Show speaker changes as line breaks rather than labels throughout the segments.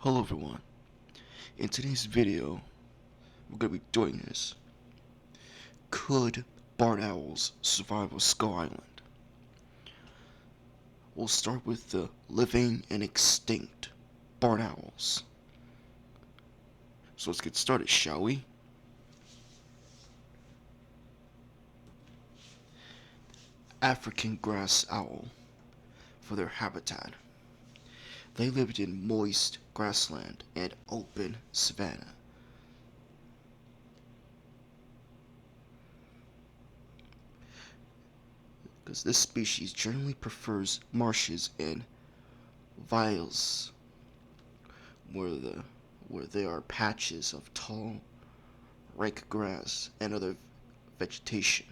Hello everyone. In today's video, we're going to be doing this. Could barred owls survive on Skull Island? We'll start with the living and extinct barred owls. So let's get started, shall we? African grass owl. For their habitat, they lived in moist grassland and open savanna. Because this species generally prefers marshes and vales where there are patches of tall, rank grass and other vegetation.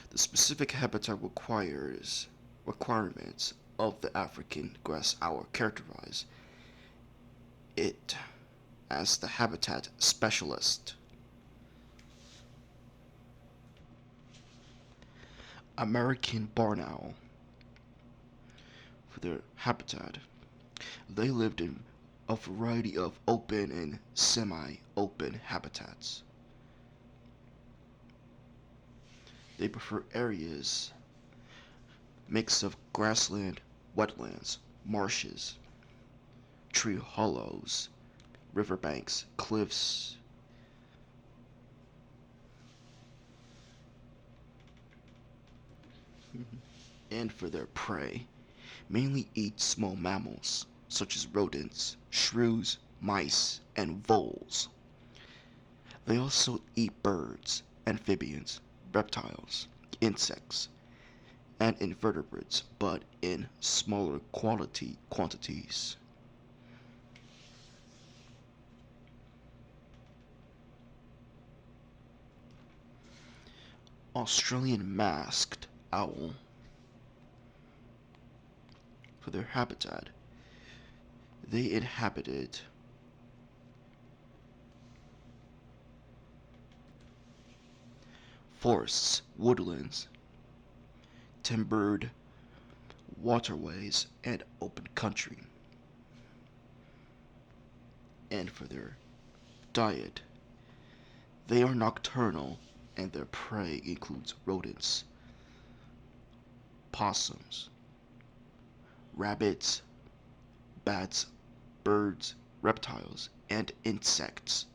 The specific habitat requirements of the African grass owl characterize it as the habitat specialist. American barn owl. For their habitat, they lived in a variety of open and semi-open habitats. They prefer areas mix of grassland, wetlands, marshes, tree hollows, riverbanks, cliffs. And for their prey, mainly eat small mammals such as rodents, shrews, mice, and voles. They also eat birds, amphibians, reptiles, insects, and invertebrates, but in smaller quantities. Australian masked owl. For their habitat, they inhabited forests, woodlands, timbered waterways, and open country. And for their diet, they are nocturnal and their prey includes rodents, possums, rabbits, bats, birds, reptiles, and insects.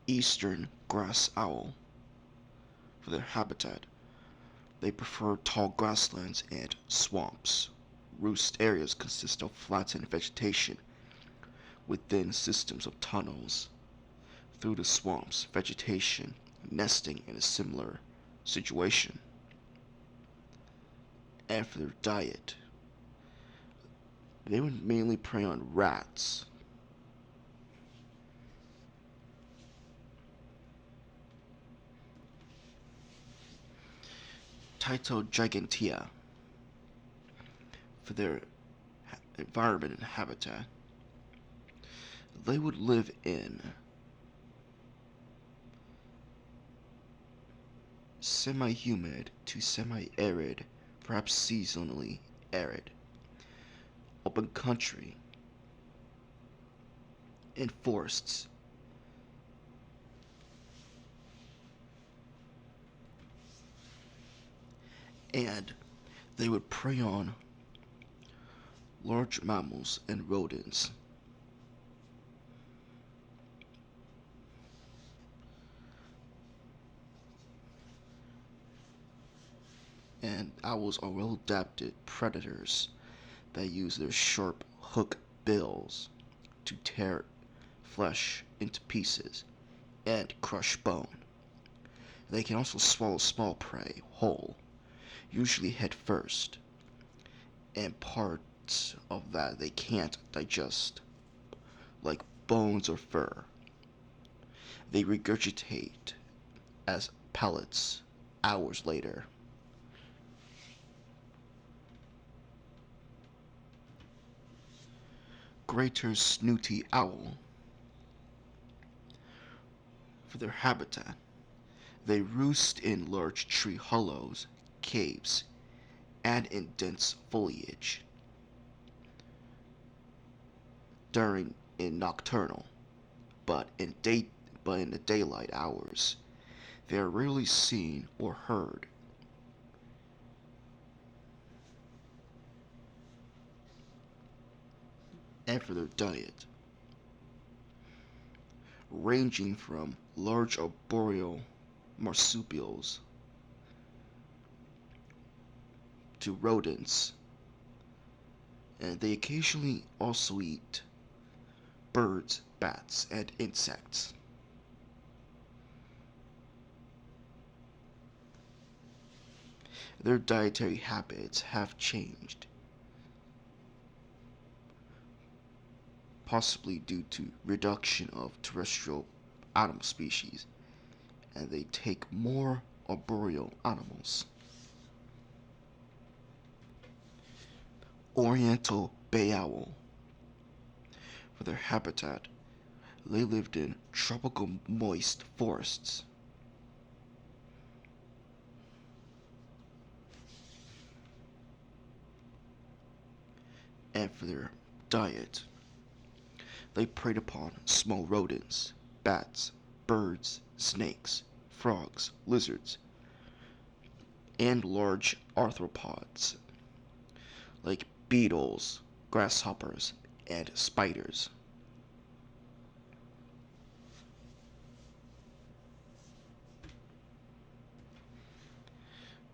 Eastern grass owl. For their habitat, they prefer tall grasslands and swamps. Roost areas consist of flattened vegetation within systems of tunnels through the swamps, vegetation, nesting in a similar situation. And for their diet, they would mainly prey on rats. Tyto gigantea. For their environment and habitat, they would live in semi-humid to semi-arid, perhaps seasonally arid, open country, in forests. And they would prey on large mammals and rodents. And owls are well adapted predators that use their sharp hook bills to tear flesh into pieces and crush bone. They can also swallow small prey whole, usually head first, and parts of that they can't digest, like bones or fur. They regurgitate as pellets hours later. Greater snooty owl. For their habitat, They roost in large tree hollows, caves, and in dense foliage during in nocturnal, but in day but in the daylight hours they are rarely seen or heard. And for their diet, ranging from large arboreal marsupials to rodents, and they occasionally also eat birds, bats, and insects. Their dietary habits have changed, possibly due to reduction of terrestrial animal species, and they take more arboreal animals. Oriental bay owl. For their habitat, they lived in tropical moist forests. And for their diet, they preyed upon small rodents, bats, birds, snakes, frogs, lizards, and large arthropods like beetles, grasshoppers, and spiders.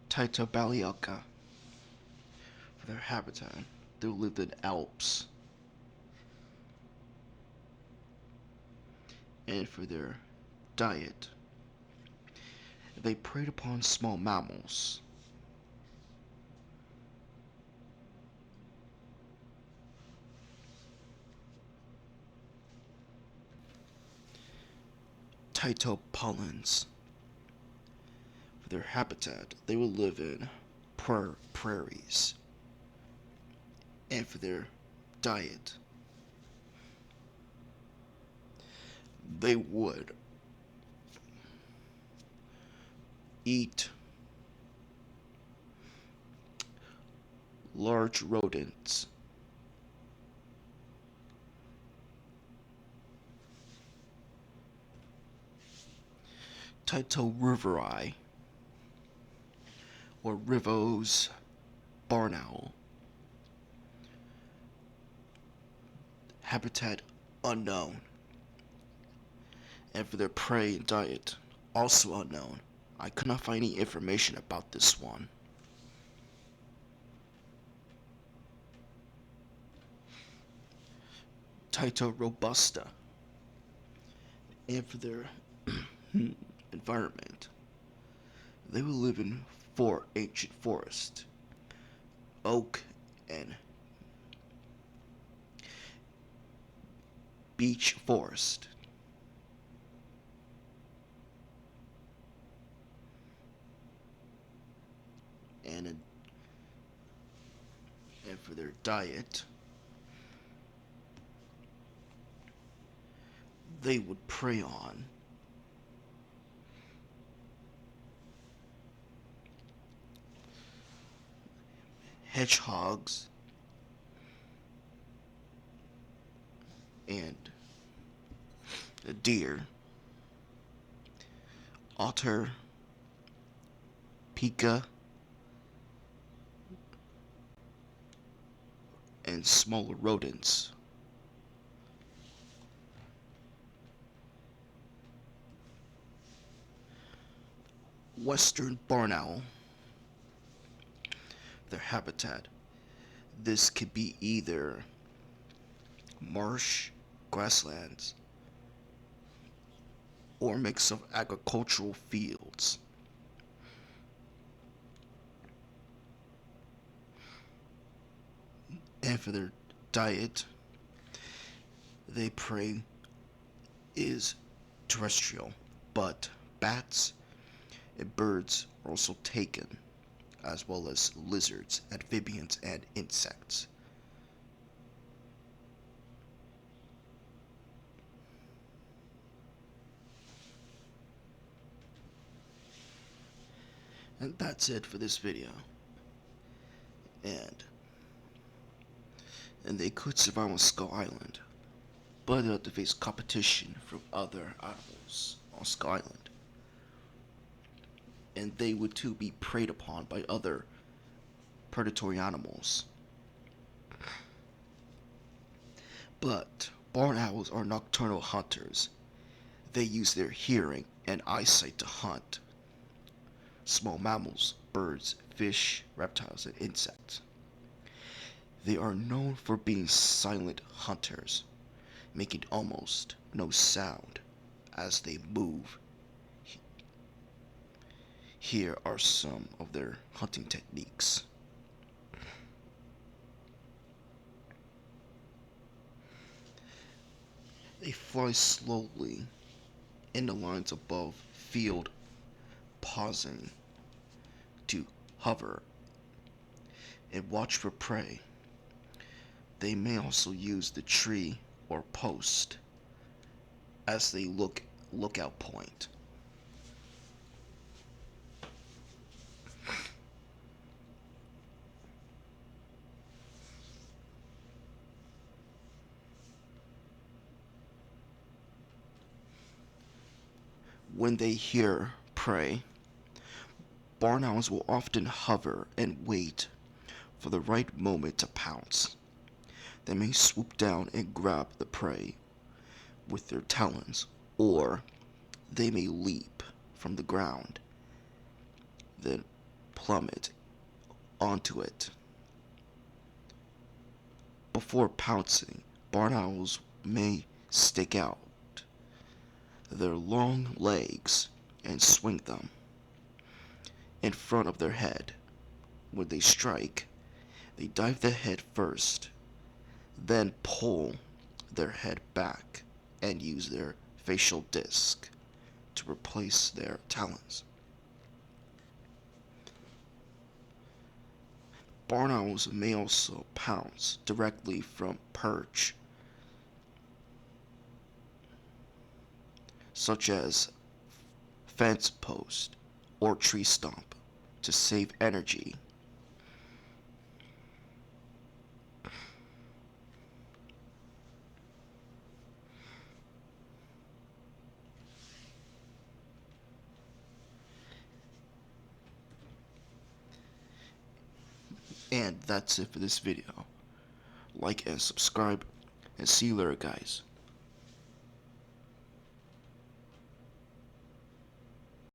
Titobalaca. For their habitat, they lived in Alps. And for their diet, they preyed upon small mammals. Titopollins. For their habitat, they will live in prairies. And for their diet, they would eat large rodents, Titoriveri, or Rivos barn owl. Habitat unknown. And for their prey and diet, also unknown. I could not find any information about this one. Tito robusta. And for their environment, they will live in four ancient forests, oak and beech forest. And for their diet, they would prey on hedgehogs and deer, otter, pika, and smaller rodents. Western barn owl. Their habitat. This could be either marsh, grasslands, or a mix of agricultural fields. And for their diet, they prey is terrestrial, but bats and birds are also taken, as well as lizards, amphibians, and insects. And that's it for this video. And they could survive on Skull Island, but they have to face competition from other animals on Skull Island. And they would too be preyed upon by other predatory animals. But barn owls are nocturnal hunters. They use their hearing and eyesight to hunt small mammals, birds, fish, reptiles, and insects. They are known for being silent hunters, making almost no sound as they move. Here are some of their hunting techniques. They fly slowly in the lines above field, pausing to hover and watch for prey. They may also use the tree or post as they lookout point. When they hear prey, barn owls will often hover and wait for the right moment to pounce. They may swoop down and grab the prey with their talons, or they may leap from the ground, then plummet onto it. Before pouncing, barn owls may stick out their long legs and swing them in front of their head. When they strike, they dive the head first, then pull their head back and use their facial disc to replace their talons. Barn owls may also pounce directly from perch, such as fence post or tree stump, to save energy. And that's it for this video. Like and subscribe, and see you later, guys.